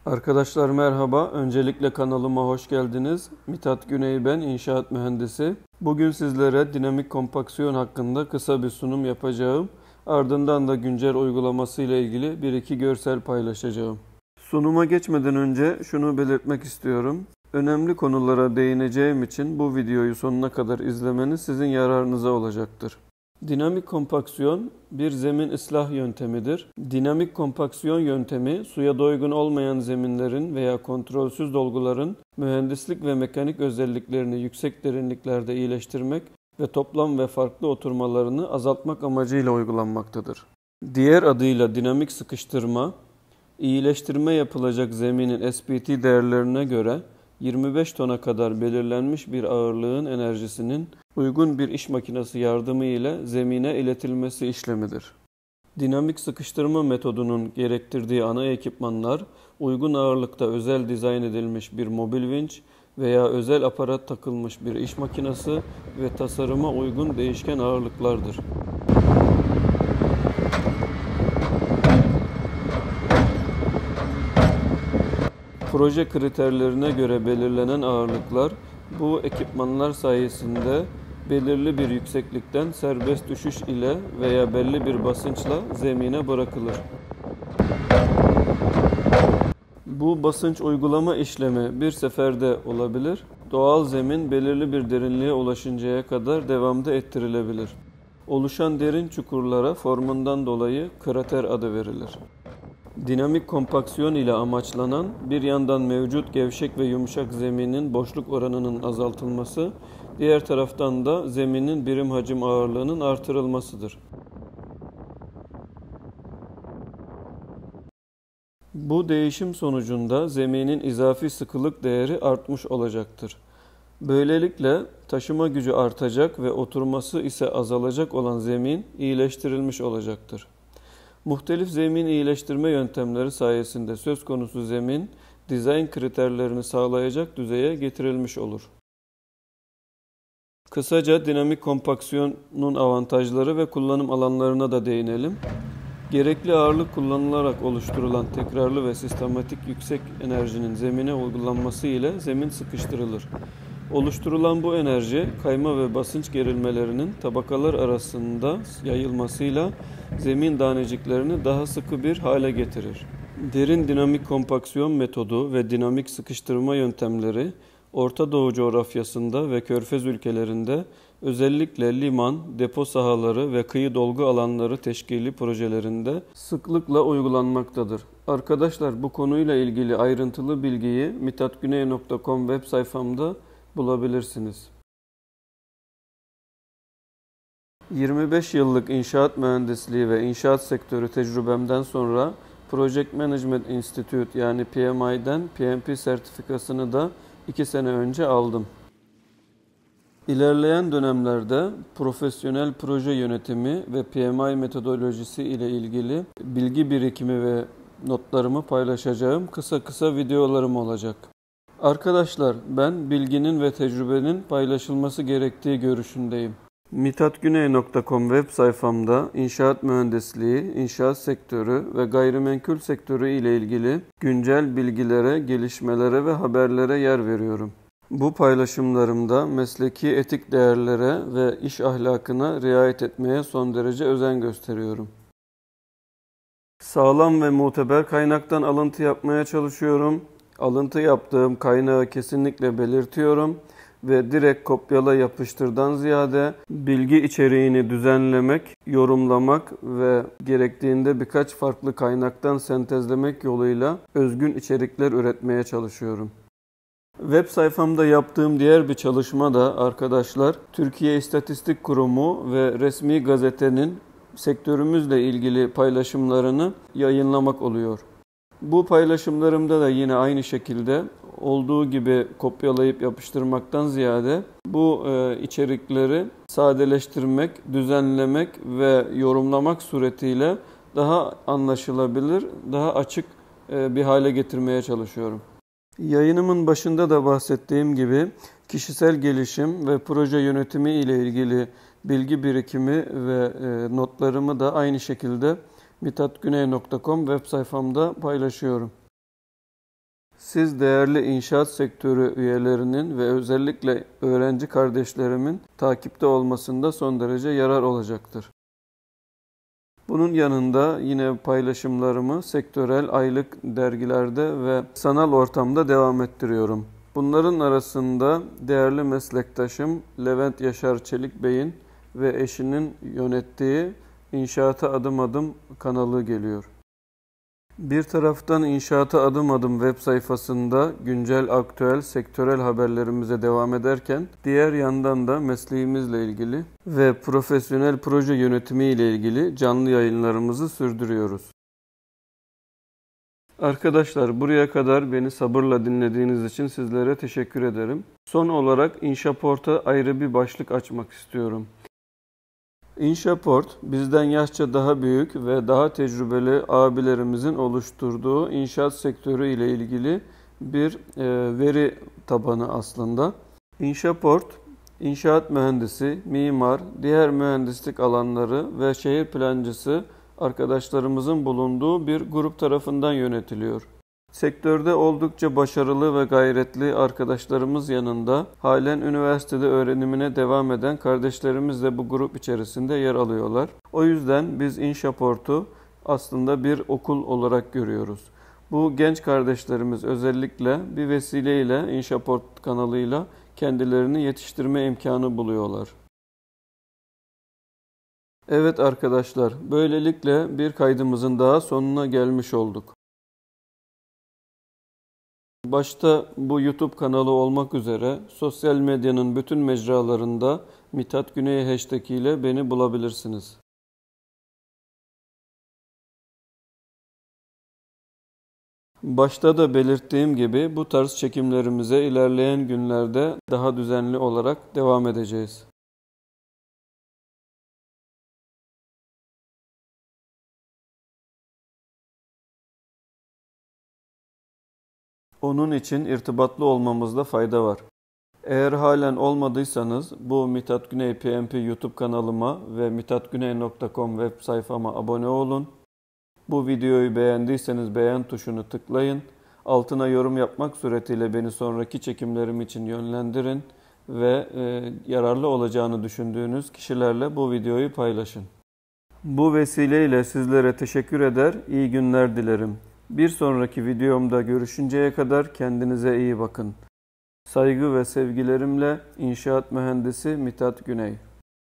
Arkadaşlar merhaba. Öncelikle kanalıma hoş geldiniz. Mithat Güney ben, inşaat mühendisi. Bugün sizlere dinamik kompaksiyon hakkında kısa bir sunum yapacağım. Ardından da güncel uygulaması ile ilgili bir iki görsel paylaşacağım. Sunuma geçmeden önce şunu belirtmek istiyorum. Önemli konulara değineceğim için bu videoyu sonuna kadar izlemeniz sizin yararınıza olacaktır. Dinamik kompaksiyon bir zemin ıslah yöntemidir. Dinamik kompaksiyon yöntemi, suya doygun olmayan zeminlerin veya kontrolsüz dolguların mühendislik ve mekanik özelliklerini yüksek derinliklerde iyileştirmek ve toplam ve farklı oturmalarını azaltmak amacıyla uygulanmaktadır. Diğer adıyla dinamik sıkıştırma, iyileştirme yapılacak zeminin SPT değerlerine göre 25 tona kadar belirlenmiş bir ağırlığın enerjisinin uygun bir iş makinesi yardımı ile zemine iletilmesi işlemidir. Dinamik sıkıştırma metodunun gerektirdiği ana ekipmanlar, uygun ağırlıkta özel dizayn edilmiş bir mobil vinç veya özel aparat takılmış bir iş makinesi ve tasarıma uygun değişken ağırlıklardır. Proje kriterlerine göre belirlenen ağırlıklar bu ekipmanlar sayesinde belirli bir yükseklikten serbest düşüş ile veya belli bir basınçla zemine bırakılır. Bu basınç uygulama işlemi bir seferde olabilir. Doğal zemin belirli bir derinliğe ulaşıncaya kadar devamda ettirilebilir. Oluşan derin çukurlara formundan dolayı krater adı verilir. Dinamik kompaksiyon ile amaçlanan bir yandan mevcut gevşek ve yumuşak zeminin boşluk oranının azaltılması, diğer taraftan da zeminin birim hacim ağırlığının artırılmasıdır. Bu değişim sonucunda zeminin izafi sıkılık değeri artmış olacaktır. Böylelikle taşıma gücü artacak ve oturması ise azalacak olan zemin iyileştirilmiş olacaktır. Muhtelif zemin iyileştirme yöntemleri sayesinde söz konusu zemin, dizayn kriterlerini sağlayacak düzeye getirilmiş olur. Kısaca dinamik kompaksiyonun avantajları ve kullanım alanlarına da değinelim. Gerekli ağırlık kullanılarak oluşturulan tekrarlı ve sistematik yüksek enerjinin zemine uygulanması ile zemin sıkıştırılır. Oluşturulan bu enerji, kayma ve basınç gerilmelerinin tabakalar arasında yayılmasıyla zemin taneciklerini daha sıkı bir hale getirir. Derin dinamik kompaksiyon metodu ve dinamik sıkıştırma yöntemleri, Orta Doğu coğrafyasında ve Körfez ülkelerinde özellikle liman, depo sahaları ve kıyı dolgu alanları teşkili projelerinde sıklıkla uygulanmaktadır. Arkadaşlar, bu konuyla ilgili ayrıntılı bilgiyi mithatguney.com web sayfamda bulabilirsiniz. 25 yıllık inşaat mühendisliği ve inşaat sektörü tecrübemden sonra Project Management Institute yani PMI'den PMP sertifikasını da 2 sene önce aldım. İlerleyen dönemlerde profesyonel proje yönetimi ve PMI metodolojisi ile ilgili bilgi birikimi ve notlarımı paylaşacağım kısa videolarım olacak. Arkadaşlar, ben bilginin ve tecrübenin paylaşılması gerektiği görüşündeyim. mithatguney.com web sayfamda inşaat mühendisliği, inşaat sektörü ve gayrimenkul sektörü ile ilgili güncel bilgilere, gelişmelere ve haberlere yer veriyorum. Bu paylaşımlarımda mesleki etik değerlere ve iş ahlakına riayet etmeye son derece özen gösteriyorum. Sağlam ve muteber kaynaktan alıntı yapmaya çalışıyorum. Alıntı yaptığım kaynağı kesinlikle belirtiyorum ve direkt kopyala yapıştırdan ziyade bilgi içeriğini düzenlemek, yorumlamak ve gerektiğinde birkaç farklı kaynaktan sentezlemek yoluyla özgün içerikler üretmeye çalışıyorum. Web sayfamda yaptığım diğer bir çalışma da arkadaşlar, Türkiye İstatistik Kurumu ve resmi gazetenin sektörümüzle ilgili paylaşımlarını yayınlamak oluyor. Bu paylaşımlarımda da yine aynı şekilde olduğu gibi kopyalayıp yapıştırmaktan ziyade bu içerikleri sadeleştirmek, düzenlemek ve yorumlamak suretiyle daha anlaşılabilir, daha açık bir hale getirmeye çalışıyorum. Yayınımın başında da bahsettiğim gibi kişisel gelişim ve proje yönetimi ile ilgili bilgi birikimi ve notlarımı da aynı şekilde mithatguney.com web sayfamda paylaşıyorum. Siz değerli inşaat sektörü üyelerinin ve özellikle öğrenci kardeşlerimin takipte olmasında son derece yarar olacaktır. Bunun yanında yine paylaşımlarımı sektörel aylık dergilerde ve sanal ortamda devam ettiriyorum. Bunların arasında değerli meslektaşım Levent Yaşar Çelik Bey'in ve eşinin yönettiği İnşaata Adım Adım kanalı geliyor. Bir taraftan İnşaata Adım Adım web sayfasında güncel, aktüel, sektörel haberlerimize devam ederken, diğer yandan da mesleğimizle ilgili ve profesyonel proje yönetimi ile ilgili canlı yayınlarımızı sürdürüyoruz. Arkadaşlar, buraya kadar beni sabırla dinlediğiniz için sizlere teşekkür ederim. Son olarak İnşaport'a ayrı bir başlık açmak istiyorum. İnşaport, bizden yaşça daha büyük ve daha tecrübeli abilerimizin oluşturduğu inşaat sektörü ile ilgili bir veri tabanı aslında. İnşaport, inşaat mühendisi, mimar, diğer mühendislik alanları ve şehir plancısı arkadaşlarımızın bulunduğu bir grup tarafından yönetiliyor. Sektörde oldukça başarılı ve gayretli arkadaşlarımız yanında halen üniversitede öğrenimine devam eden kardeşlerimiz de bu grup içerisinde yer alıyorlar. O yüzden biz İnşaport'u aslında bir okul olarak görüyoruz. Bu genç kardeşlerimiz özellikle bir vesileyle İnşaport kanalıyla kendilerini yetiştirme imkanı buluyorlar. Evet arkadaşlar, böylelikle bir kaydımızın daha sonuna gelmiş olduk. Başta bu YouTube kanalı olmak üzere sosyal medyanın bütün mecralarında Mithat Güney hashtag ile beni bulabilirsiniz. Başta da belirttiğim gibi bu tarz çekimlerimize ilerleyen günlerde daha düzenli olarak devam edeceğiz. Onun için irtibatlı olmamızda fayda var. Eğer halen olmadıysanız bu Mithat Güney PMP YouTube kanalıma ve mithatguney.com web sayfama abone olun. Bu videoyu beğendiyseniz beğen tuşunu tıklayın. Altına yorum yapmak suretiyle beni sonraki çekimlerim için yönlendirin ve yararlı olacağını düşündüğünüz kişilerle bu videoyu paylaşın. Bu vesileyle sizlere teşekkür eder, iyi günler dilerim. Bir sonraki videomda görüşünceye kadar kendinize iyi bakın. Saygı ve sevgilerimle İnşaat Mühendisi Mithat Güney.